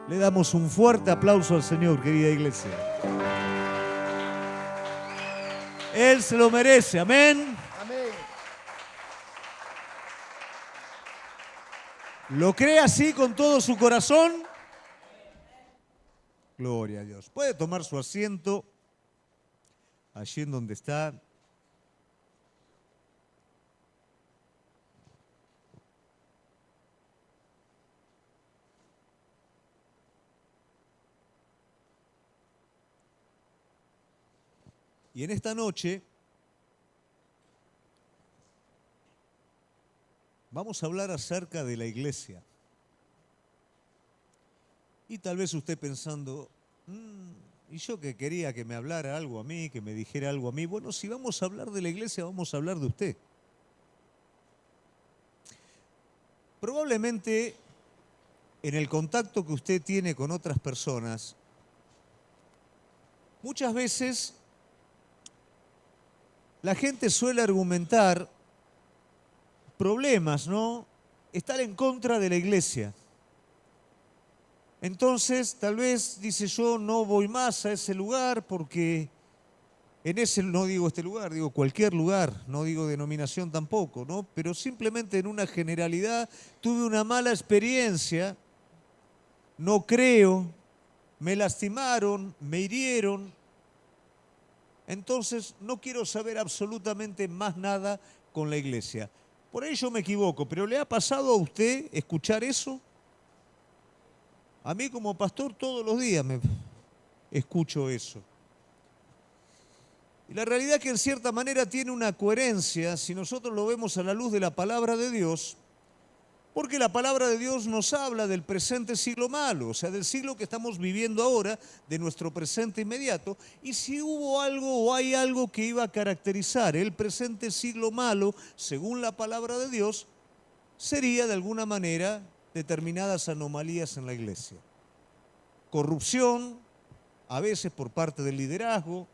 Le damos un fuerte aplauso al Señor, querida iglesia. Él se lo merece, amén. Amén. ¿Lo cree así con todo su corazón? Gloria a Dios. Puede tomar su asiento allí en donde está. Y en esta noche vamos a hablar acerca de la iglesia. Y tal vez usted pensando, ¿y yo que quería que me hablara algo a mí, que me dijera algo a mí? Bueno, si vamos a hablar de la iglesia, vamos a hablar de usted. Probablemente en el contacto que usted tiene con otras personas, muchas veces la gente suele argumentar problemas, ¿no? Estar en contra de la iglesia. Entonces, tal vez dice yo no voy más a ese lugar porque en ese, no digo este lugar, digo cualquier lugar, no digo denominación tampoco, ¿no? Pero simplemente en una generalidad tuve una mala experiencia, no creo, me lastimaron, me hirieron. Entonces no quiero saber absolutamente más nada con la iglesia. Por ahí yo me equivoco, pero ¿le ha pasado a usted escuchar eso? A mí como pastor todos los días me escucho eso. Y la realidad es que en cierta manera tiene una coherencia si nosotros lo vemos a la luz de la palabra de Dios, porque la palabra de Dios nos habla del presente siglo malo, o sea, del siglo que estamos viviendo ahora, de nuestro presente inmediato, y si hubo algo o hay algo que iba a caracterizar el presente siglo malo, según la palabra de Dios, sería de alguna manera determinadas anomalías en la iglesia. Corrupción, a veces por parte del liderazgo,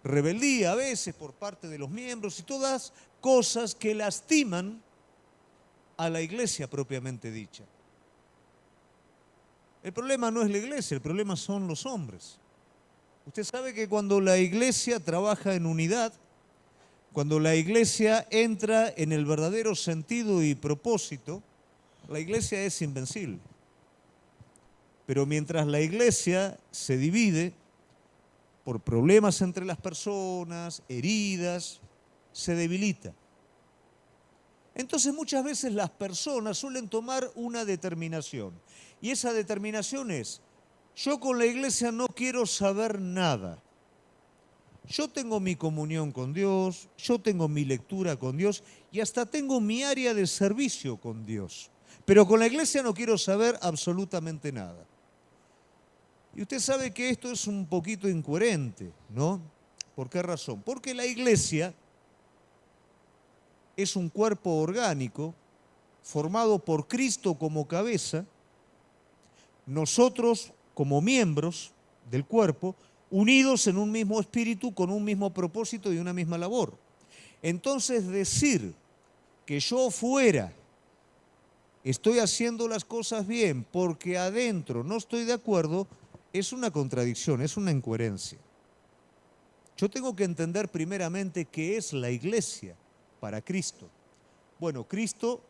rebeldía a veces por parte de los miembros y todas cosas que lastiman a la iglesia propiamente dicha. El problema no es la iglesia, el problema son los hombres. Usted sabe que cuando la iglesia trabaja en unidad, cuando la iglesia entra en el verdadero sentido y propósito, la iglesia es invencible. Pero mientras la iglesia se divide por problemas entre las personas, heridas, se debilita. Entonces muchas veces las personas suelen tomar una determinación. Y esa determinación es, yo con la iglesia no quiero saber nada. Yo tengo mi comunión con Dios, yo tengo mi lectura con Dios y hasta tengo mi área de servicio con Dios. Pero con la iglesia no quiero saber absolutamente nada. Y usted sabe que esto es un poquito incoherente, ¿no? ¿Por qué razón? Porque la iglesia es un cuerpo orgánico formado por Cristo como cabeza, nosotros como miembros del cuerpo, unidos en un mismo espíritu, con un mismo propósito y una misma labor. Entonces decir que yo fuera estoy haciendo las cosas bien porque adentro no estoy de acuerdo es una contradicción, es una incoherencia. Yo tengo que entender primeramente qué es la iglesia para Cristo. Bueno, Cristo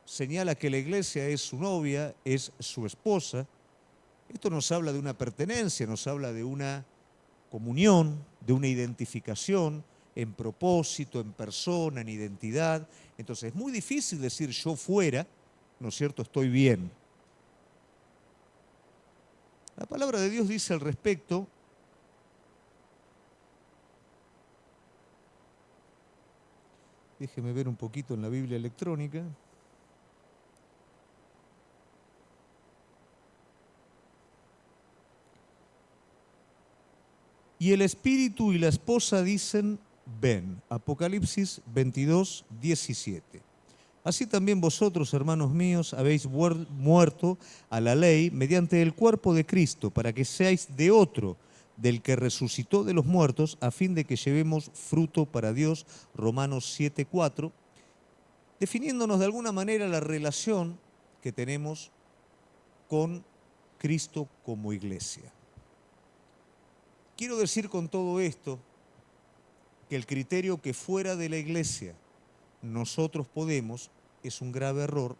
señala que la iglesia es su novia, es su esposa. Esto nos habla de una pertenencia, nos habla de una comunión, de una identificación en propósito, en persona, en identidad. Entonces es muy difícil decir yo fuera, ¿no es cierto?, estoy bien. La palabra de Dios dice al respecto, déjeme ver un poquito en la Biblia electrónica. Y el espíritu y la esposa dicen, ven. Apocalipsis 22, 17. Así también vosotros, hermanos míos, habéis muerto a la ley mediante el cuerpo de Cristo, para que seáis de otro, del que resucitó de los muertos, a fin de que llevemos fruto para Dios. Romanos 7, 4. Definiéndonos de alguna manera la relación que tenemos con Cristo como iglesia. Quiero decir con todo esto que el criterio que fuera de la iglesia nosotros podemos es un grave error,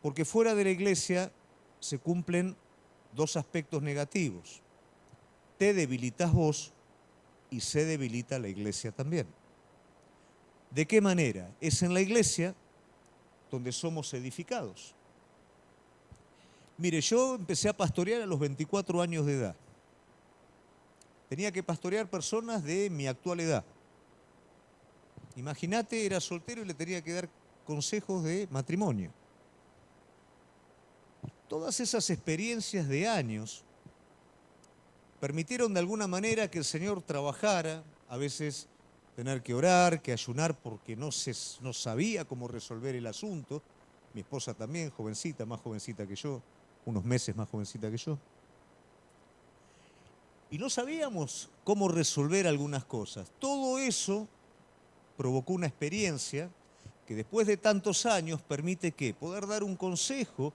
porque fuera de la iglesia se cumplen dos aspectos negativos. Te debilitas vos y se debilita la iglesia también. ¿De qué manera? Es en la iglesia donde somos edificados. Mire, yo empecé a pastorear a los 24 años de edad. Tenía que pastorear personas de mi actual edad. Imagínate, era soltero y le tenía que dar consejos de matrimonio. Todas esas experiencias de años permitieron de alguna manera que el Señor trabajara, a veces tener que orar, que ayunar porque no sabía cómo resolver el asunto. Mi esposa también, jovencita, más jovencita que yo, unos meses más jovencita que yo. Y no sabíamos cómo resolver algunas cosas. Todo eso provocó una experiencia que después de tantos años permite que poder dar un consejo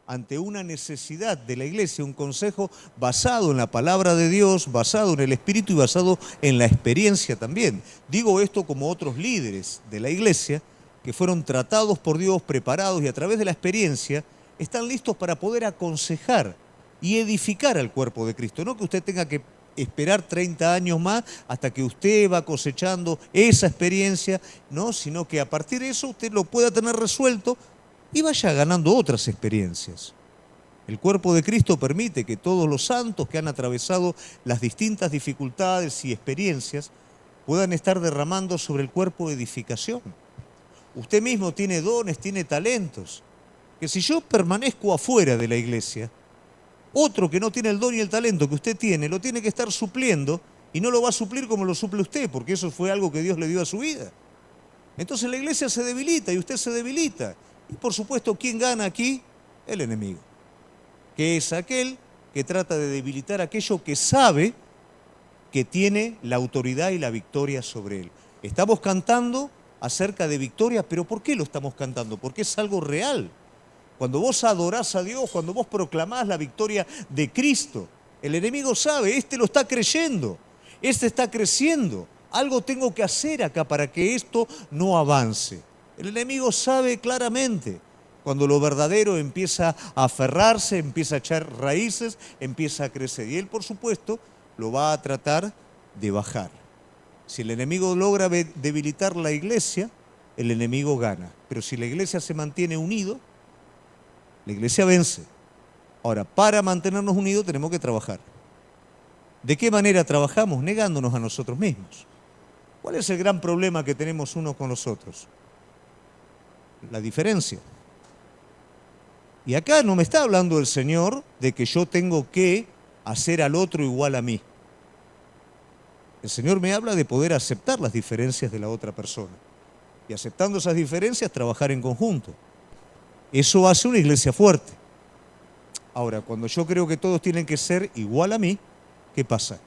ante una necesidad de la iglesia, un consejo basado en la palabra de Dios, basado en el Espíritu y basado en la experiencia también. Digo esto como otros líderes de la iglesia que fueron tratados por Dios, preparados y a través de la experiencia están listos para poder aconsejar y edificar al cuerpo de Cristo. No que usted tenga que esperar 30 años más hasta que usted va cosechando esa experiencia, no, sino que a partir de eso usted lo pueda tener resuelto y vaya ganando otras experiencias. El cuerpo de Cristo permite que todos los santos que han atravesado las distintas dificultades y experiencias puedan estar derramando sobre el cuerpo edificación. Usted mismo tiene dones, tiene talentos, que si yo permanezco afuera de la iglesia, otro que no tiene el don y el talento que usted tiene, lo tiene que estar supliendo y no lo va a suplir como lo suple usted, porque eso fue algo que Dios le dio a su vida. Entonces la iglesia se debilita y usted se debilita. Y por supuesto, ¿quién gana aquí? El enemigo, que es aquel que trata de debilitar aquello que sabe que tiene la autoridad y la victoria sobre él. Estamos cantando acerca de victoria, pero ¿por qué lo estamos cantando? Porque es algo real. Cuando vos adorás a Dios, cuando vos proclamás la victoria de Cristo, el enemigo sabe, este lo está creyendo, este está creciendo. Algo tengo que hacer acá para que esto no avance. El enemigo sabe claramente cuando lo verdadero empieza a aferrarse, empieza a echar raíces, empieza a crecer. Y él, por supuesto, lo va a tratar de bajar. Si el enemigo logra debilitar la iglesia, el enemigo gana. Pero si la iglesia se mantiene unido, la iglesia vence. Ahora, para mantenernos unidos tenemos que trabajar. ¿De qué manera trabajamos? Negándonos a nosotros mismos. ¿Cuál es el gran problema que tenemos unos con los otros? La diferencia. Y acá no me está hablando el Señor de que yo tengo que hacer al otro igual a mí. El Señor me habla de poder aceptar las diferencias de la otra persona. Y aceptando esas diferencias, trabajar en conjunto. Eso hace una iglesia fuerte. Ahora, cuando yo creo que todos tienen que ser igual a mí, ¿qué pasa?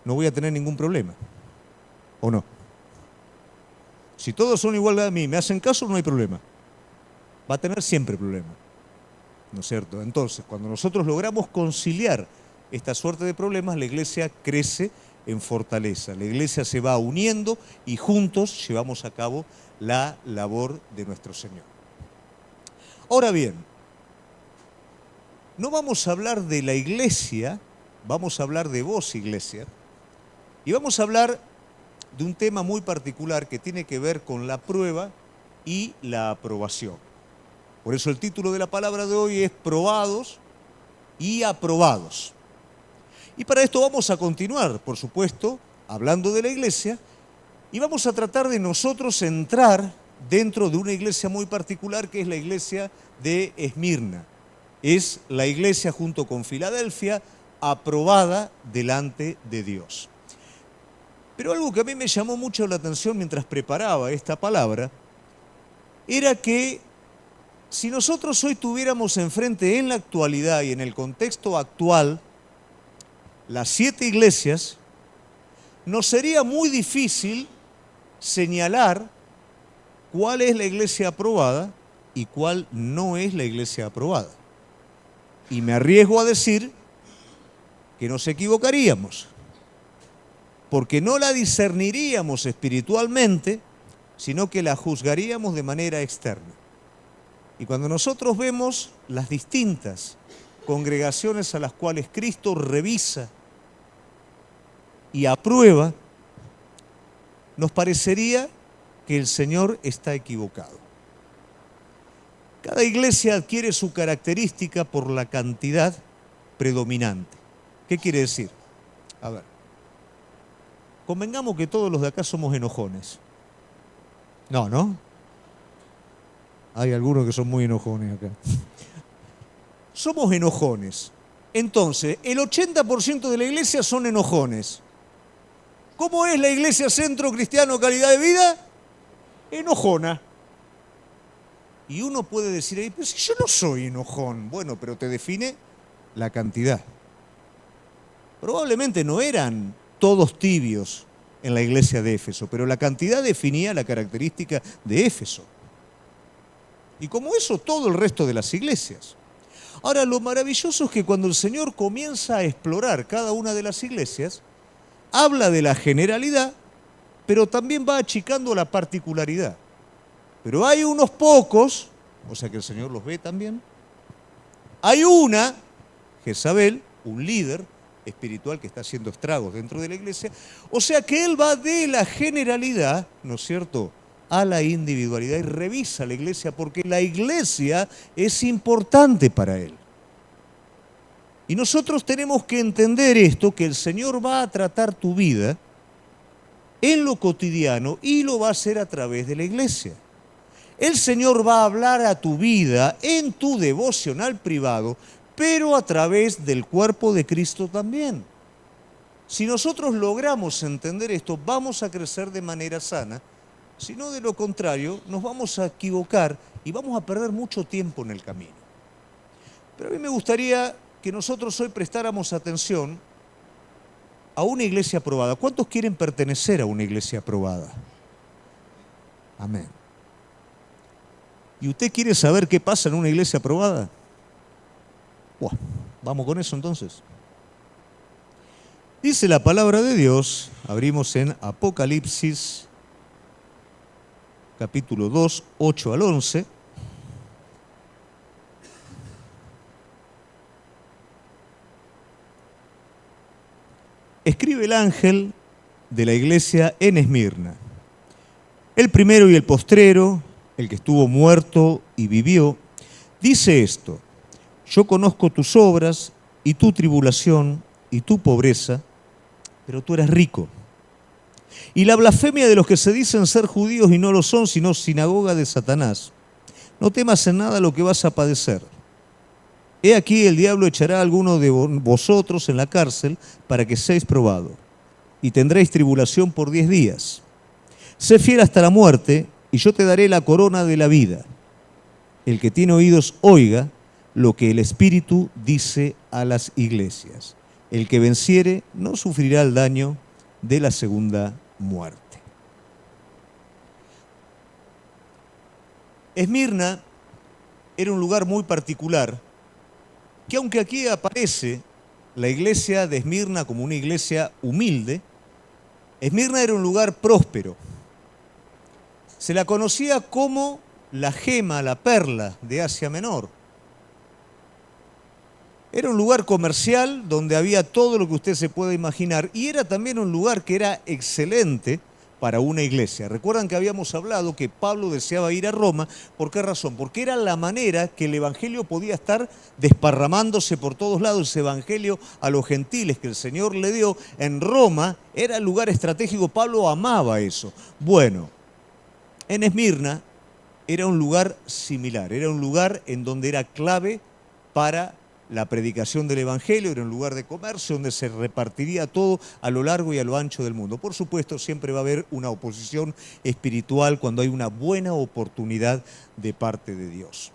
No voy a tener ningún problema. ¿O no? Si todos son igual a mí, me hacen caso, no hay problema. Va a tener siempre problema. ¿No es cierto? Entonces, cuando nosotros logramos conciliar esta suerte de problemas, la iglesia crece en fortaleza. La iglesia se va uniendo y juntos llevamos a cabo la labor de nuestro Señor. Ahora bien, no vamos a hablar de la iglesia, vamos a hablar de vos, iglesia, y vamos a hablar de un tema muy particular que tiene que ver con la prueba y la aprobación. Por eso el título de la palabra de hoy es Probados y Aprobados. Y para esto vamos a continuar, por supuesto, hablando de la iglesia, y vamos a tratar de nosotros entrar dentro de una iglesia muy particular que es la iglesia de Esmirna. Es la iglesia junto con Filadelfia aprobada delante de Dios. Pero algo que a mí me llamó mucho la atención mientras preparaba esta palabra era que si nosotros hoy tuviéramos enfrente en la actualidad y en el contexto actual las 7 iglesias, nos sería muy difícil señalar cuál es la iglesia aprobada y cuál no es la iglesia aprobada. Y me arriesgo a decir que nos equivocaríamos, porque no la discerniríamos espiritualmente, sino que la juzgaríamos de manera externa. Y cuando nosotros vemos las distintas congregaciones a las cuales Cristo revisa y aprueba, nos parecería que el Señor está equivocado. Cada iglesia adquiere su característica por la cantidad predominante. ¿Qué quiere decir? A ver, convengamos que todos los de acá somos enojones. No, ¿no? Hay algunos que son muy enojones acá. Somos enojones. Entonces, el 80% de la iglesia son enojones. ¿Cómo es la iglesia Centro Cristiano Calidad de Vida? Enojona. Y uno puede decir ahí, pero si yo no soy enojón. Bueno, pero te define la cantidad. Probablemente no eran todos tibios en la iglesia de Éfeso, pero la cantidad definía la característica de Éfeso. Y como eso, todo el resto de las iglesias. Ahora, lo maravilloso es que cuando el Señor comienza a explorar cada una de las iglesias, habla de la generalidad, pero también va achicando la particularidad. Pero hay unos pocos, o sea que el Señor los ve también. Hay una, Jezabel, un líder espiritual que está haciendo estragos dentro de la iglesia. O sea que él va de la generalidad, ¿no es cierto?, a la individualidad y revisa la iglesia porque la iglesia es importante para él. Y nosotros tenemos que entender esto, que el Señor va a tratar tu vida en lo cotidiano y lo va a hacer a través de la iglesia. El Señor va a hablar a tu vida en tu devocional privado, pero a través del cuerpo de Cristo también. Si nosotros logramos entender esto, vamos a crecer de manera sana. Si no, de lo contrario, nos vamos a equivocar y vamos a perder mucho tiempo en el camino. Pero a mí me gustaría que nosotros hoy prestáramos atención a una iglesia aprobada. ¿Cuántos quieren pertenecer a una iglesia aprobada? Amén. ¿Y usted quiere saber qué pasa en una iglesia aprobada? Bueno, vamos con eso entonces. Dice la palabra de Dios, abrimos en Apocalipsis, capítulo 2, 8 al 11. Escribe el ángel de la iglesia en Esmirna. El primero y el postrero, el que estuvo muerto y vivió, dice esto: yo conozco tus obras y tu tribulación y tu pobreza, pero tú eres rico. Y la blasfemia de los que se dicen ser judíos y no lo son, sino sinagoga de Satanás. No temas en nada lo que vas a padecer. He aquí el diablo echará a alguno de vosotros en la cárcel para que seáis probados, y tendréis tribulación por 10 días. Sé fiel hasta la muerte, y yo te daré la corona de la vida. El que tiene oídos, oiga lo que el Espíritu dice a las iglesias. El que venciere no sufrirá el daño de la segunda muerte. Esmirna era un lugar muy particular, que aunque aquí aparece la iglesia de Esmirna como una iglesia humilde, Esmirna era un lugar próspero. Se la conocía como la gema, la perla de Asia Menor. Era un lugar comercial donde había todo lo que usted se pueda imaginar y era también un lugar que era excelente para una iglesia. Recuerdan que habíamos hablado que Pablo deseaba ir a Roma. ¿Por qué razón? Porque era la manera que el evangelio podía estar desparramándose por todos lados. Ese evangelio a los gentiles que el Señor le dio en Roma era el lugar estratégico. Pablo amaba eso. Bueno, en Esmirna era un lugar similar. Era un lugar en donde era clave para la predicación del evangelio, era un lugar de comercio donde se repartiría todo a lo largo y a lo ancho del mundo. Por supuesto, siempre va a haber una oposición espiritual cuando hay una buena oportunidad de parte de Dios.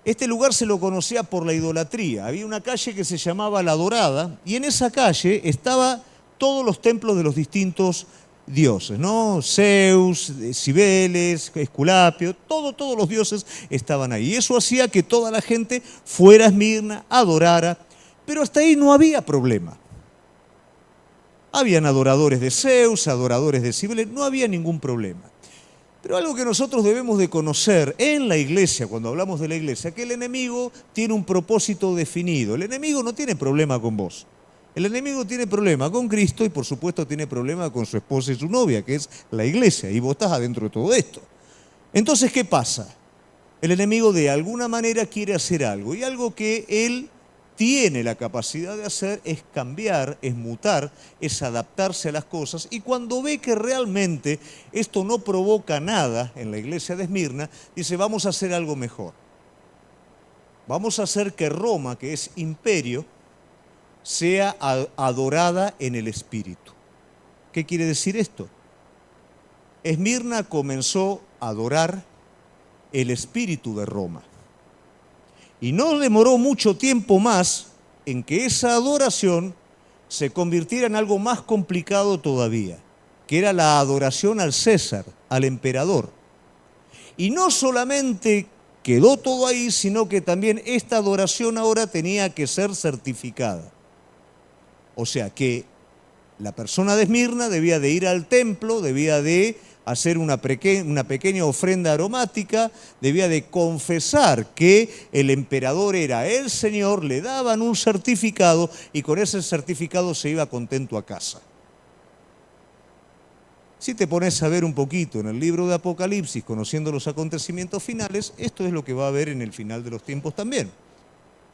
Este lugar se lo conocía por la idolatría. Había una calle que se llamaba La Dorada y en esa calle estaban todos los templos de los distintos dioses, ¿no? Zeus, Cibeles, Esculapio, todos los dioses estaban ahí. Y eso hacía que toda la gente fuera a Esmirna, adorara, pero hasta ahí no había problema. Habían adoradores de Zeus, adoradores de Cibeles, no había ningún problema. Pero algo que nosotros debemos de conocer en la iglesia, cuando hablamos de la iglesia, que el enemigo tiene un propósito definido. El enemigo no tiene problema con vos. El enemigo tiene problema con Cristo y por supuesto tiene problema con su esposa y su novia, que es la iglesia, y vos estás adentro de todo esto. Entonces, ¿qué pasa? El enemigo de alguna manera quiere hacer algo, y algo que él tiene la capacidad de hacer es cambiar, es mutar, es adaptarse a las cosas, y cuando ve que realmente esto no provoca nada en la iglesia de Esmirna, dice, vamos a hacer algo mejor. Vamos a hacer que Roma, que es imperio, sea adorada en el espíritu. ¿Qué quiere decir esto? Esmirna comenzó a adorar el espíritu de Roma. Y no demoró mucho tiempo más en que esa adoración se convirtiera en algo más complicado todavía, que era la adoración al César, al emperador. Y no solamente quedó todo ahí, sino que también esta adoración ahora tenía que ser certificada. O sea que la persona de Esmirna debía de ir al templo, debía de hacer una pequeña ofrenda aromática, debía de confesar que el emperador era el Señor, le daban un certificado y con ese certificado se iba contento a casa. Si te pones a ver un poquito en el libro de Apocalipsis, conociendo los acontecimientos finales, esto es lo que va a haber en el final de los tiempos también.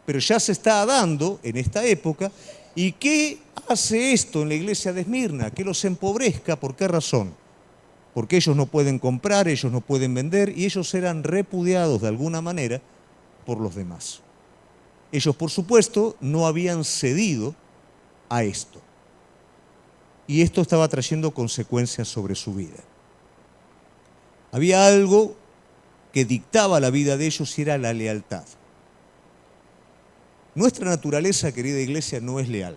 Pero ya se está dando en esta época. ¿Y qué hace esto en la iglesia de Esmirna? Que los empobrezca. ¿Por qué razón? Porque ellos no pueden comprar, ellos no pueden vender y ellos eran repudiados de alguna manera por los demás. Ellos, por supuesto, no habían cedido a esto. Y esto estaba trayendo consecuencias sobre su vida. Había algo que dictaba la vida de ellos y era la lealtad. Nuestra naturaleza, querida iglesia, no es leal.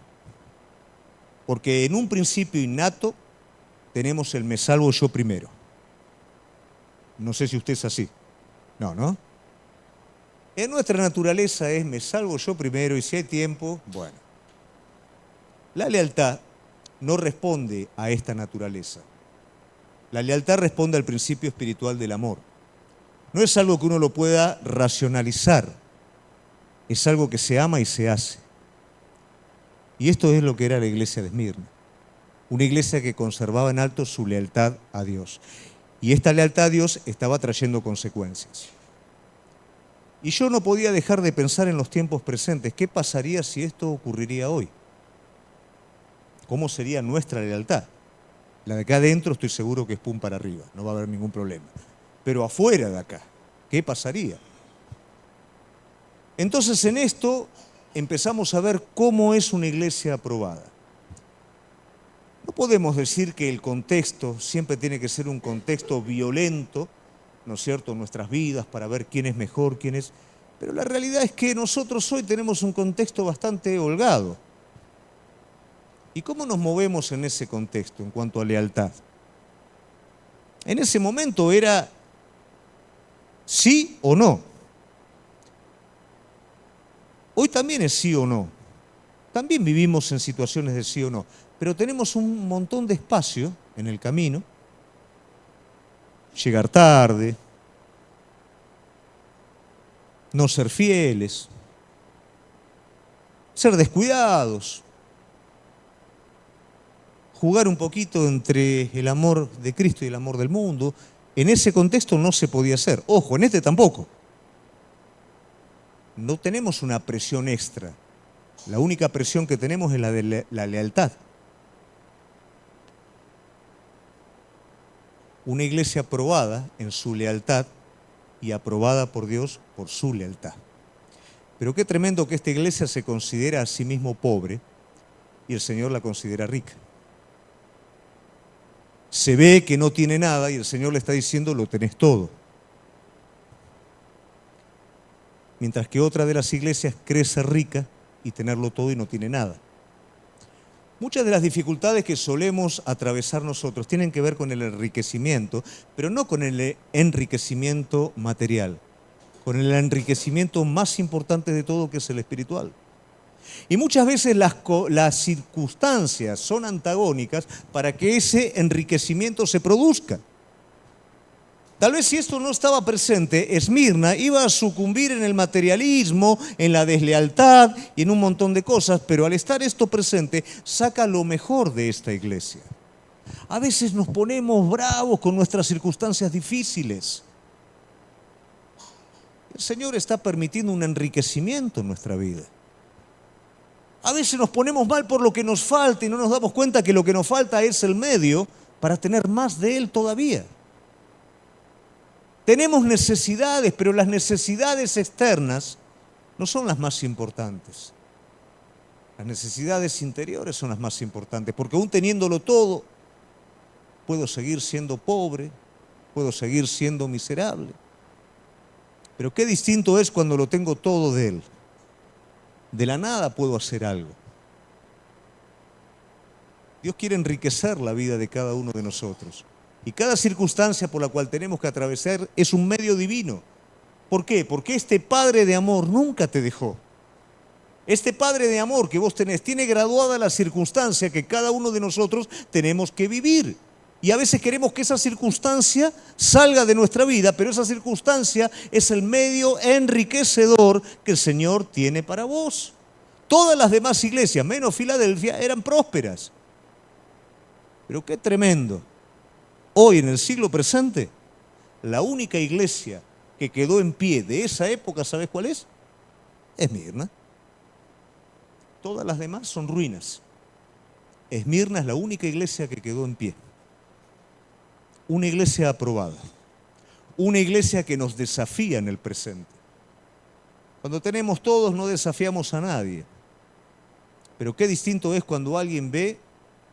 Porque en un principio innato tenemos el me salvo yo primero. No sé si usted es así. No. En nuestra naturaleza es me salvo yo primero y si hay tiempo, bueno. La lealtad no responde a esta naturaleza. La lealtad responde al principio espiritual del amor. No es algo que uno lo pueda racionalizar. Es algo que se ama y se hace. Y esto es lo que era la iglesia de Esmirna. Una iglesia que conservaba en alto su lealtad a Dios. Y esta lealtad a Dios estaba trayendo consecuencias. Y yo no podía dejar de pensar en los tiempos presentes. ¿Qué pasaría si esto ocurriría hoy? ¿Cómo sería nuestra lealtad? La de acá adentro estoy seguro que es pum para arriba. No va a haber ningún problema. Pero afuera de acá, ¿qué pasaría? Entonces en esto empezamos a ver cómo es una iglesia aprobada. No podemos decir que el contexto siempre tiene que ser un contexto violento, ¿no es cierto?, en nuestras vidas para ver quién es mejor, quién es... Pero la realidad es que nosotros hoy tenemos un contexto bastante holgado. ¿Y cómo nos movemos en ese contexto en cuanto a lealtad? En ese momento era sí o no. Hoy también es sí o no. También vivimos en situaciones de sí o no. Pero tenemos un montón de espacio en el camino. Llegar tarde, no ser fieles, ser descuidados, jugar un poquito entre el amor de Cristo y el amor del mundo. En ese contexto no se podía hacer. Ojo, en este tampoco. No tenemos una presión extra. La única presión que tenemos es la de la lealtad. Una iglesia aprobada en su lealtad y aprobada por Dios por su lealtad. Pero qué tremendo que esta iglesia se considera a sí mismo pobre y el Señor la considera rica. Se ve que no tiene nada y el Señor le está diciendo lo tenés todo. Mientras que otra de las iglesias cree ser rica y tenerlo todo y no tiene nada. Muchas de las dificultades que solemos atravesar nosotros tienen que ver con el enriquecimiento, pero no con el enriquecimiento material, con el enriquecimiento más importante de todo, que es el espiritual. Y muchas veces las circunstancias son antagónicas para que ese enriquecimiento se produzca. Tal vez si esto no estaba presente, Esmirna iba a sucumbir en el materialismo, en la deslealtad y en un montón de cosas, pero al estar esto presente, saca lo mejor de esta iglesia. A veces nos ponemos bravos con nuestras circunstancias difíciles. El Señor está permitiendo un enriquecimiento en nuestra vida. A veces nos ponemos mal por lo que nos falta y no nos damos cuenta que lo que nos falta es el medio para tener más de Él todavía. Tenemos necesidades, pero las necesidades externas no son las más importantes. Las necesidades interiores son las más importantes, porque aún teniéndolo todo, puedo seguir siendo pobre, puedo seguir siendo miserable. Pero qué distinto es cuando lo tengo todo de Él. De la nada puedo hacer algo. Dios quiere enriquecer la vida de cada uno de nosotros. Y cada circunstancia por la cual tenemos que atravesar es un medio divino. ¿Por qué? Porque este Padre de amor nunca te dejó. Este Padre de amor que vos tenés tiene graduada la circunstancia que cada uno de nosotros tenemos que vivir. Y a veces queremos que esa circunstancia salga de nuestra vida, pero esa circunstancia es el medio enriquecedor que el Señor tiene para vos. Todas las demás iglesias, menos Filadelfia, eran prósperas. Pero qué tremendo. Hoy, en el siglo presente, la única iglesia que quedó en pie de esa época, ¿sabes cuál es? Esmirna. Todas las demás son ruinas. Esmirna es la única iglesia que quedó en pie. Una iglesia aprobada. Una iglesia que nos desafía en el presente. Cuando tenemos todos no desafiamos a nadie. Pero qué distinto es cuando alguien ve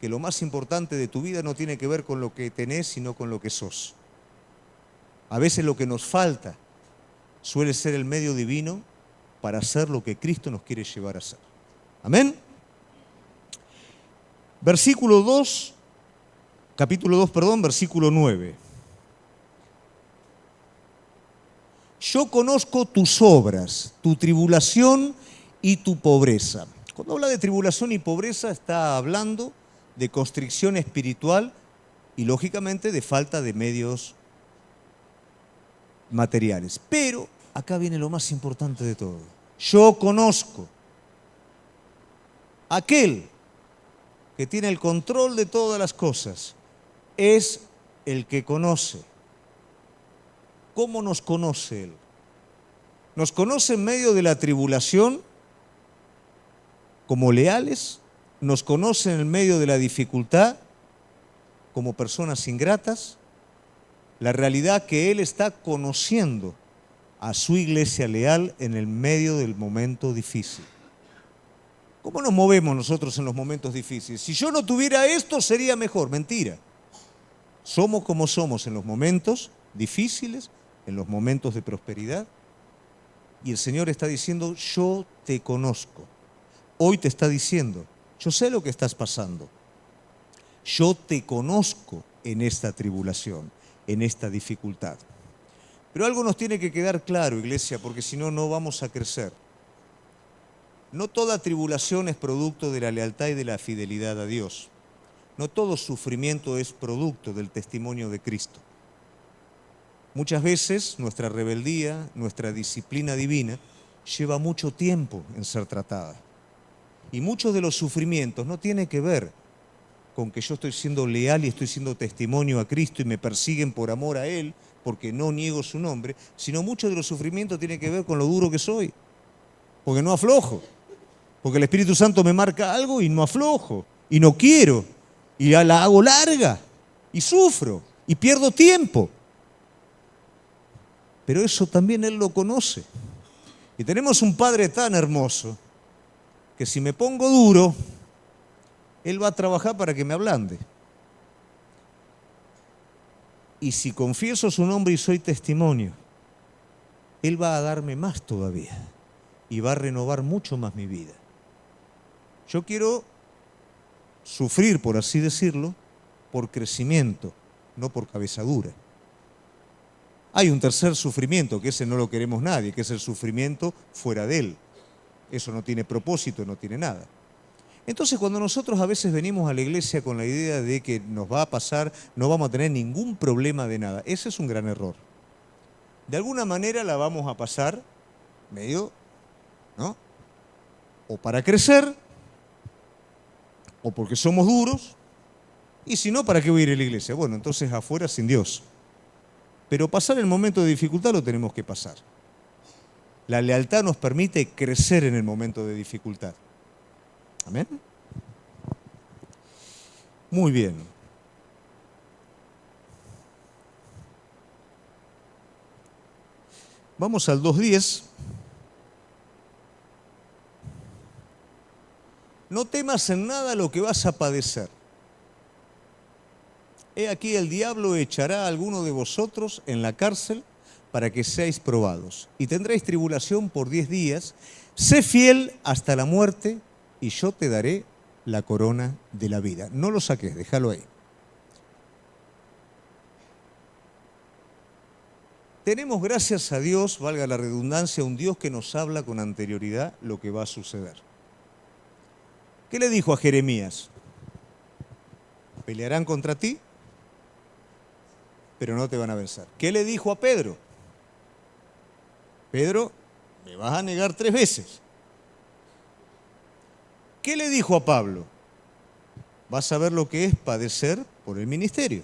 que lo más importante de tu vida no tiene que ver con lo que tenés, sino con lo que sos. A veces lo que nos falta suele ser el medio divino para hacer lo que Cristo nos quiere llevar a hacer. Amén. Capítulo 2, versículo 9. Yo conozco tus obras, tu tribulación y tu pobreza. Cuando habla de tribulación y pobreza está hablando de constricción espiritual y lógicamente de falta de medios materiales. Pero acá viene lo más importante de todo. Yo conozco. Aquel que tiene el control de todas las cosas es el que conoce. ¿Cómo nos conoce Él? Nos conoce en medio de la tribulación como leales, nos conoce en medio de la dificultad como personas ingratas. La realidad que Él está conociendo a su iglesia leal en el medio del momento difícil. ¿Cómo nos movemos nosotros en los momentos difíciles? Si yo no tuviera esto sería mejor. Mentira. Somos como somos en los momentos difíciles, en los momentos de prosperidad. Y el Señor está diciendo, yo te conozco. Hoy te está diciendo, yo sé lo que estás pasando. Yo te conozco en esta tribulación, en esta dificultad. Pero algo nos tiene que quedar claro, iglesia, porque si no, no vamos a crecer. No toda tribulación es producto de la lealtad y de la fidelidad a Dios. No todo sufrimiento es producto del testimonio de Cristo. Muchas veces nuestra rebeldía, nuestra disciplina divina, lleva mucho tiempo en ser tratada. Y muchos de los sufrimientos no tienen que ver con que yo estoy siendo leal y estoy siendo testimonio a Cristo y me persiguen por amor a Él, porque no niego su nombre, sino muchos de los sufrimientos tienen que ver con lo duro que soy, porque no aflojo. Porque el Espíritu Santo me marca algo y no aflojo, y no quiero, y la hago larga, y sufro, y pierdo tiempo. Pero eso también Él lo conoce. Y tenemos un Padre tan hermoso, que si me pongo duro, Él va a trabajar para que me ablande. Y si confieso su nombre y soy testimonio, Él va a darme más todavía, y va a renovar mucho más mi vida. Yo quiero sufrir, por así decirlo, por crecimiento, no por cabeza dura. Hay un tercer sufrimiento, que ese no lo queremos nadie, que es el sufrimiento fuera de él. Eso no tiene propósito, no tiene nada. Entonces, cuando nosotros a veces venimos a la iglesia con la idea de que nos va a pasar, no vamos a tener ningún problema de nada, ese es un gran error. De alguna manera la vamos a pasar medio, ¿no? O para crecer, o porque somos duros, y si no, ¿para qué voy a ir a la iglesia? Bueno, entonces afuera sin Dios. Pero pasar el momento de dificultad lo tenemos que pasar. La lealtad nos permite crecer en el momento de dificultad. Amén. Muy bien. Vamos al 2:10. No temas en nada lo que vas a padecer. He aquí el diablo echará a alguno de vosotros en la cárcel para que seáis probados. Y tendréis tribulación por 10 días. Sé fiel hasta la muerte y yo te daré la corona de la vida. No lo saques, déjalo ahí. Tenemos, gracias a Dios, valga la redundancia, un Dios que nos habla con anterioridad lo que va a suceder. ¿Qué le dijo a Jeremías? Pelearán contra ti, pero no te van a vencer. ¿Qué le dijo a Pedro? Pedro, me vas a negar 3 veces. ¿Qué le dijo a Pablo? Vas a ver lo que es padecer por el ministerio.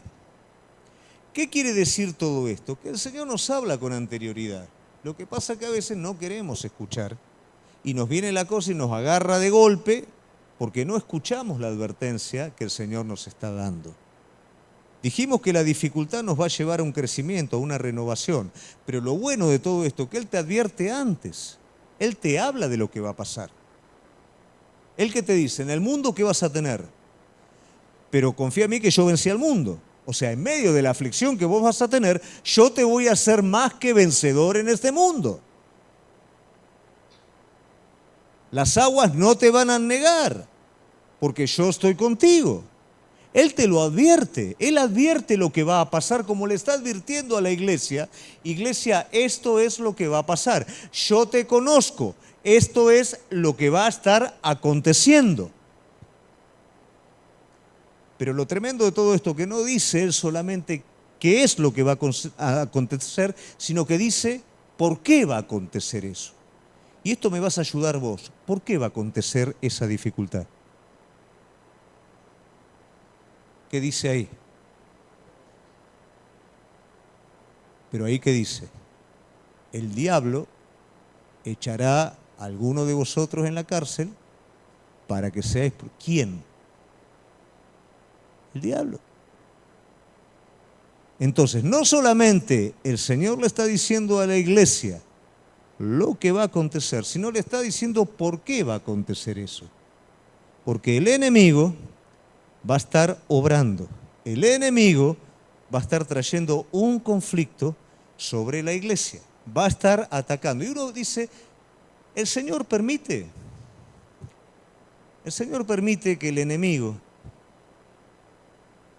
¿Qué quiere decir todo esto? Que el Señor nos habla con anterioridad. Lo que pasa es que a veces no queremos escuchar y nos viene la cosa y nos agarra de golpe porque no escuchamos la advertencia que el Señor nos está dando. Dijimos que la dificultad nos va a llevar a un crecimiento, a una renovación, pero lo bueno de todo esto es que Él te advierte antes. Él te habla de lo que va a pasar. Él que te dice, en el mundo, ¿qué vas a tener? Pero confía en mí que yo vencí al mundo. O sea, en medio de la aflicción que vos vas a tener, yo te voy a hacer más que vencedor en este mundo. Las aguas no te van a negar, porque yo estoy contigo. Él te lo advierte, Él advierte lo que va a pasar, como le está advirtiendo a la iglesia. Iglesia, esto es lo que va a pasar. Yo te conozco, esto es lo que va a estar aconteciendo. Pero lo tremendo de todo esto, que no dice Él solamente qué es lo que va a acontecer, sino que dice por qué va a acontecer eso. Y esto me vas a ayudar vos. ¿Por qué va a acontecer esa dificultad? ¿Qué dice ahí? Pero ahí ¿qué dice? El diablo echará a alguno de vosotros en la cárcel para que seáis... ¿Quién? El diablo. Entonces, no solamente el Señor le está diciendo a la iglesia lo que va a acontecer, sino le está diciendo por qué va a acontecer eso. Porque el enemigo va a estar obrando. El enemigo va a estar trayendo un conflicto sobre la iglesia. Va a estar atacando. Y uno dice, el Señor permite que el enemigo,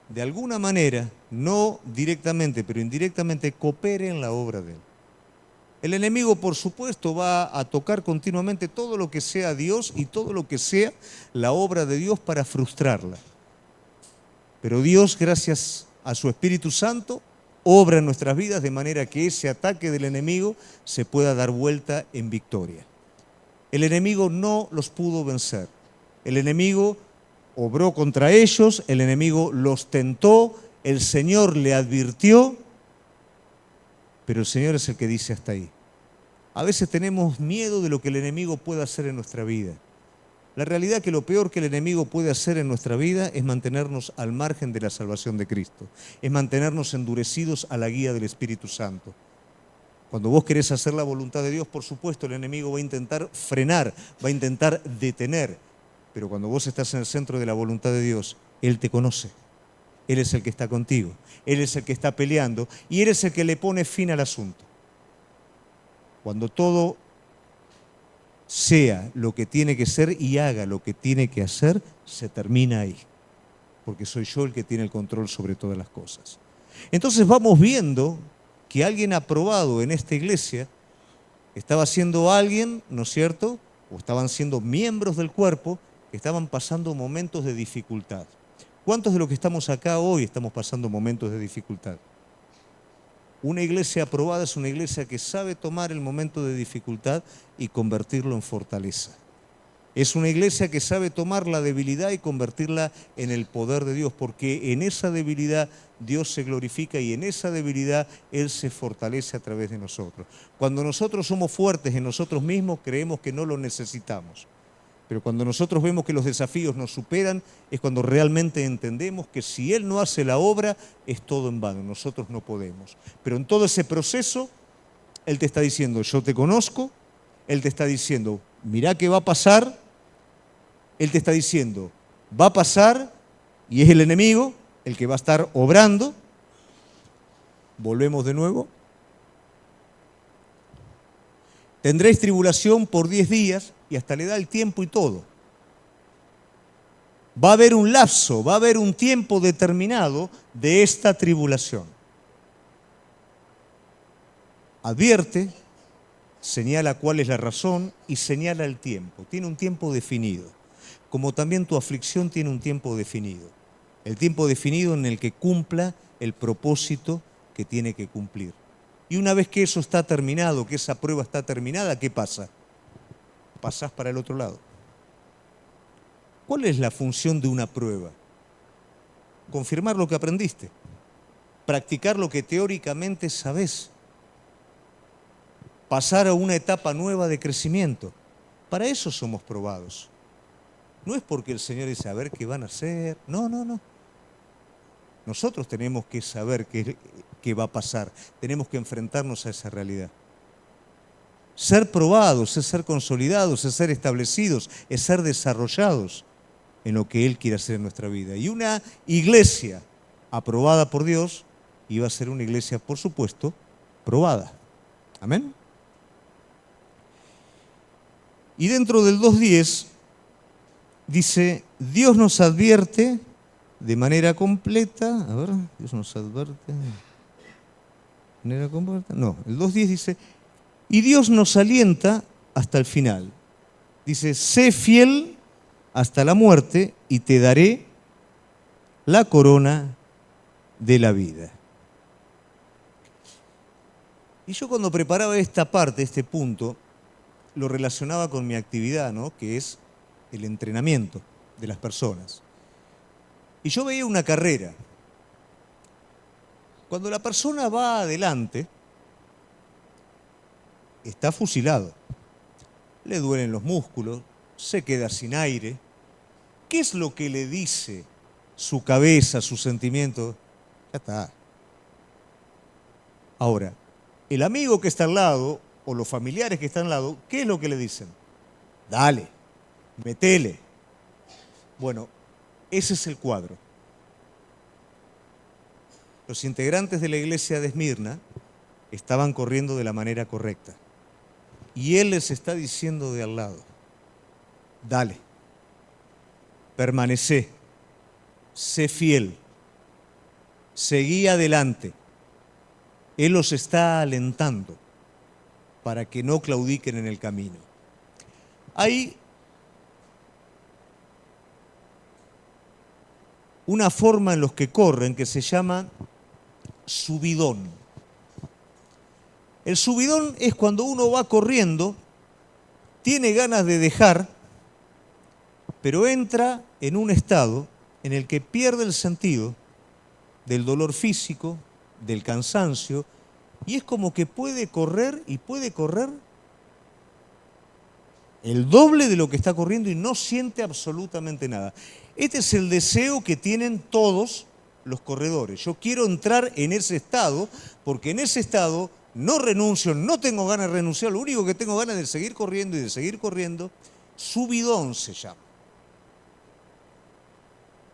de alguna manera, no directamente, pero indirectamente, coopere en la obra de Él. El enemigo, por supuesto, va a tocar continuamente todo lo que sea Dios y todo lo que sea la obra de Dios para frustrarla. Pero Dios, gracias a su Espíritu Santo, obra en nuestras vidas de manera que ese ataque del enemigo se pueda dar vuelta en victoria. El enemigo no los pudo vencer. El enemigo obró contra ellos, el enemigo los tentó, el Señor le advirtió, pero el Señor es el que dice hasta ahí. A veces tenemos miedo de lo que el enemigo pueda hacer en nuestra vida. La realidad es que lo peor que el enemigo puede hacer en nuestra vida es mantenernos al margen de la salvación de Cristo, es mantenernos endurecidos a la guía del Espíritu Santo. Cuando vos querés hacer la voluntad de Dios, por supuesto, el enemigo va a intentar frenar, va a intentar detener, pero cuando vos estás en el centro de la voluntad de Dios, Él te conoce. Él es el que está contigo, Él es el que está peleando y Él es el que le pone fin al asunto. Cuando todo sea lo que tiene que ser y haga lo que tiene que hacer, se termina ahí. Porque soy yo el que tiene el control sobre todas las cosas. Entonces vamos viendo que alguien aprobado en esta iglesia estaba siendo alguien, ¿no es cierto? O estaban siendo miembros del cuerpo que estaban pasando momentos de dificultad. ¿Cuántos de los que estamos acá hoy estamos pasando momentos de dificultad? Una iglesia aprobada es una iglesia que sabe tomar el momento de dificultad y convertirlo en fortaleza. Es una iglesia que sabe tomar la debilidad y convertirla en el poder de Dios, porque en esa debilidad Dios se glorifica y en esa debilidad Él se fortalece a través de nosotros. Cuando nosotros somos fuertes en nosotros mismos, creemos que no lo necesitamos. Pero cuando nosotros vemos que los desafíos nos superan, es cuando realmente entendemos que si Él no hace la obra, es todo en vano, nosotros no podemos. Pero en todo ese proceso, Él te está diciendo, yo te conozco, Él te está diciendo, mirá qué va a pasar, Él te está diciendo, va a pasar, y es el enemigo el que va a estar obrando. Volvemos de nuevo. Tendréis tribulación por 10 días y hasta le da el tiempo y todo. Va a haber un lapso, va a haber un tiempo determinado de esta tribulación. Advierte, señala cuál es la razón y señala el tiempo. Tiene un tiempo definido, como también tu aflicción tiene un tiempo definido. El tiempo definido en el que cumpla el propósito que tiene que cumplir. Y una vez que eso está terminado, que esa prueba está terminada, ¿qué pasa? Pasás para el otro lado. ¿Cuál es la función de una prueba? Confirmar lo que aprendiste, practicar lo que teóricamente sabés, pasar a una etapa nueva de crecimiento. Para eso somos probados. No es porque el Señor dice, a ver qué van a hacer. No, no, no. Nosotros tenemos que saber qué va a pasar. Tenemos que enfrentarnos a esa realidad. Ser probados es ser consolidados, es ser establecidos, es ser desarrollados en lo que Él quiere hacer en nuestra vida. Y una iglesia aprobada por Dios iba a ser una iglesia, por supuesto, probada. Amén. Y dentro del 2.10 dice, Dios nos advierte de manera completa. A ver, Dios nos advierte de manera completa. No, el 2.10 dice, y Dios nos alienta hasta el final. Dice, sé fiel hasta la muerte y te daré la corona de la vida. Y yo cuando preparaba esta parte, este punto, lo relacionaba con mi actividad, ¿no? Que es el entrenamiento de las personas. Y yo veía una carrera. Cuando la persona va adelante, está fusilado. Le duelen los músculos, se queda sin aire. ¿Qué es lo que le dice su cabeza, su sentimiento? Ya está. Ahora, el amigo que está al lado o los familiares que están al lado, ¿qué es lo que le dicen? Dale, metele. Bueno, ese es el cuadro. Los integrantes de la iglesia de Esmirna estaban corriendo de la manera correcta. Y Él les está diciendo de al lado, dale, permanecé, sé fiel, seguí adelante. Él los está alentando para que no claudiquen en el camino. Hay una forma en los que corren que se llama subidón. El subidón es cuando uno va corriendo, tiene ganas de dejar, pero entra en un estado en el que pierde el sentido del dolor físico, del cansancio, y es como que puede correr y puede correr el doble de lo que está corriendo y no siente absolutamente nada. Este es el deseo que tienen todos los corredores. Yo quiero entrar en ese estado porque en ese estado no renuncio, no tengo ganas de renunciar, lo único que tengo ganas es de seguir corriendo y de seguir corriendo. Subidón se llama.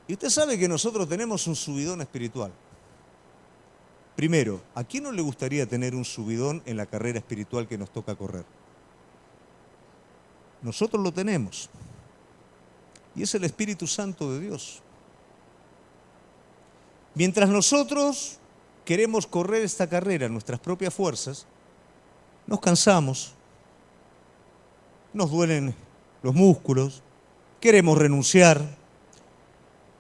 Y usted sabe que nosotros tenemos un subidón espiritual. Primero, ¿a quién no le gustaría tener un subidón en la carrera espiritual que nos toca correr? Nosotros lo tenemos. Y es el Espíritu Santo de Dios. Mientras nosotros queremos correr esta carrera en nuestras propias fuerzas, nos cansamos, nos duelen los músculos, queremos renunciar.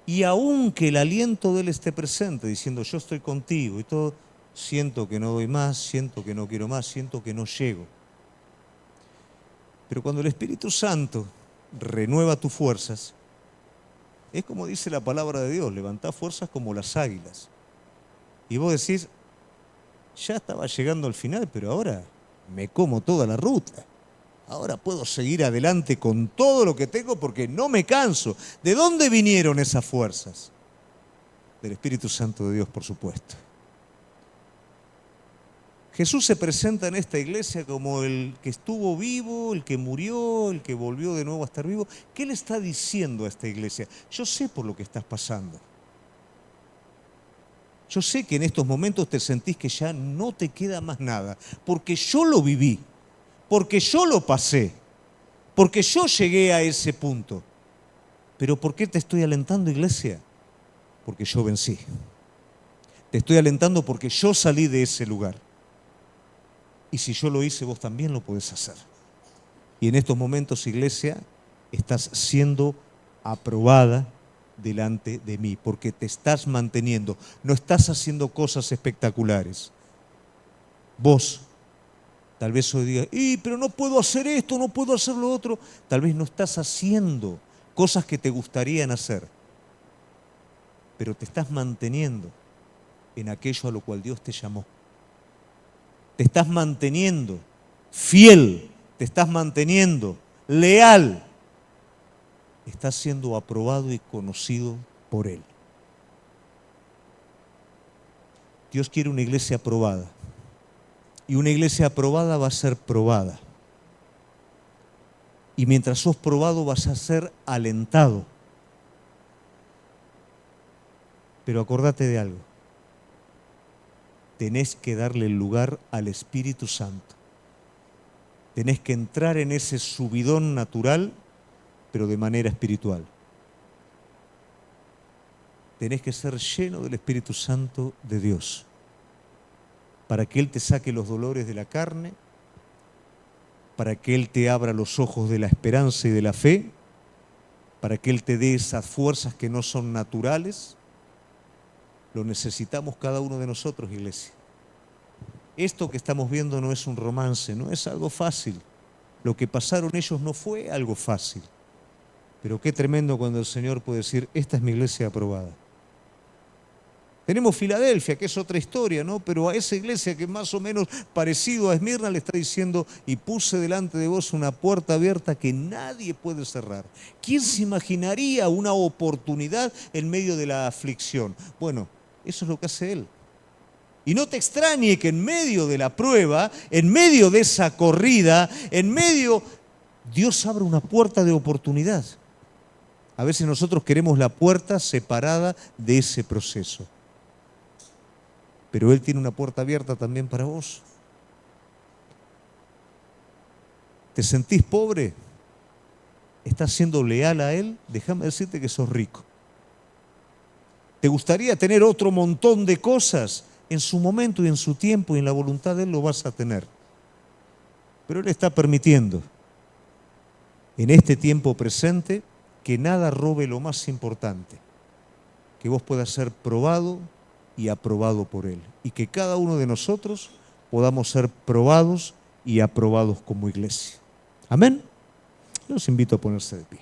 Y aunque el aliento de Él esté presente, diciendo yo estoy contigo y todo, siento que no doy más, siento que no quiero más, siento que no llego. Pero cuando el Espíritu Santo renueva tus fuerzas, es como dice la palabra de Dios, levantá fuerzas como las águilas. Y vos decís, ya estaba llegando al final, pero ahora me como toda la ruta. Ahora puedo seguir adelante con todo lo que tengo porque no me canso. ¿De dónde vinieron esas fuerzas? Del Espíritu Santo de Dios, por supuesto. Jesús se presenta en esta iglesia como el que estuvo vivo, el que murió, el que volvió de nuevo a estar vivo. ¿Qué le está diciendo a esta iglesia? Yo sé por lo que estás pasando. Yo sé que en estos momentos te sentís que ya no te queda más nada, porque yo lo viví, porque yo lo pasé, porque yo llegué a ese punto. Pero ¿por qué te estoy alentando, iglesia? Porque yo vencí. Te estoy alentando porque yo salí de ese lugar. Y si yo lo hice, vos también lo podés hacer. Y en estos momentos, iglesia, estás siendo aprobada delante de mí, porque te estás manteniendo. No estás haciendo cosas espectaculares. Vos, tal vez hoy digas, pero no puedo hacer esto, no puedo hacer lo otro. Tal vez no estás haciendo cosas que te gustarían hacer, pero te estás manteniendo en aquello a lo cual Dios te llamó. Te estás manteniendo fiel, te estás manteniendo leal. Estás siendo aprobado y conocido por Él. Dios quiere una iglesia aprobada. Y una iglesia aprobada va a ser probada. Y mientras sos probado vas a ser alentado. Pero acordate de algo. Tenés que darle el lugar al Espíritu Santo. Tenés que entrar en ese subidón natural, pero de manera espiritual. Tenés que ser lleno del Espíritu Santo de Dios, para que Él te saque los dolores de la carne, para que Él te abra los ojos de la esperanza y de la fe, para que Él te dé esas fuerzas que no son naturales. Lo necesitamos cada uno de nosotros, iglesia. Esto que estamos viendo no es un romance, no es algo fácil. Lo que pasaron ellos no fue algo fácil. Pero qué tremendo cuando el Señor puede decir, esta es mi iglesia aprobada. Tenemos Filadelfia, que es otra historia, ¿no? Pero a esa iglesia que más o menos parecido a Esmirna le está diciendo, y puse delante de vos una puerta abierta que nadie puede cerrar. ¿Quién se imaginaría una oportunidad en medio de la aflicción? Bueno, eso es lo que hace Él. Y no te extrañe que en medio de la prueba, en medio de esa corrida, Dios abre una puerta de oportunidad. A veces nosotros queremos la puerta separada de ese proceso. Pero Él tiene una puerta abierta también para vos. ¿Te sentís pobre? ¿Estás siendo leal a Él? Déjame decirte que sos rico. ¿Te gustaría tener otro montón de cosas? En su momento y en su tiempo y en la voluntad de Él lo vas a tener. Pero Él está permitiendo en este tiempo presente que nada robe lo más importante, que vos puedas ser probado y aprobado por Él, y que cada uno de nosotros podamos ser probados y aprobados como iglesia. Amén. Los invito a ponerse de pie.